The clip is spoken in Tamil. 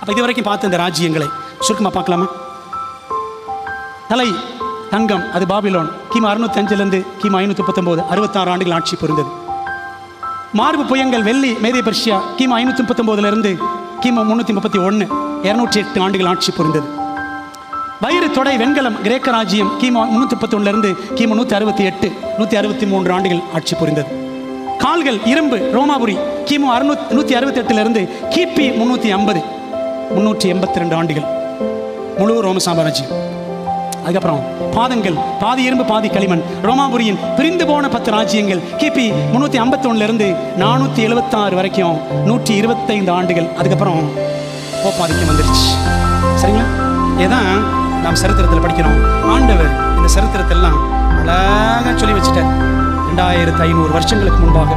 அப்போ இது வரைக்கும் பார்த்த இந்த ராஜ்யங்களை சுருக்கமாக பார்க்கலாமா? தலை தங்கம், அது பாபிலோன், கிமு 605 கிமு 539, 66 ஆண்டுகள் ஆட்சி புரிந்தது. மார்பு புயங்கள் வெள்ளி, மேதிய பெர்ஷியா, கிமு 539 கிமு 331, 208 ஆண்டுகள் ஆட்சி புரிந்தது. வயிறு தொடை வெண்கலம் கிரேக்க ராஜ்யம், கிமு 331 கிமு 168, 163 ஆண்டுகள் ஆட்சி புரிந்தது. கால்கள் இரும்பு ரோமாபுரி, கிமு 168 கிபி 350, 382 ஆண்டுகள் முழு ரோம சாம்ராஜ்யம். அதுக்கப்புறம் பாதங்கள் பாதி இரும்பு பாதி களிமண், ரோமாபுரியின் பிரிந்து போன 10 ராஜ்யங்கள், கிபி 351 476 வரைக்கும் 125 ஆண்டுகள். அதுக்கப்புறம் போப்பாதிக்கம் வந்துருச்சு. சரிங்களா? இதுதான் நாம் சரித்திரத்தில் படிக்கிறோம். ஆண்டவர் இந்த சரித்திரத்தெல்லாம் அழகாக சொல்லி வச்சுட்டார். 2500 வருஷங்களுக்கு முன்பாக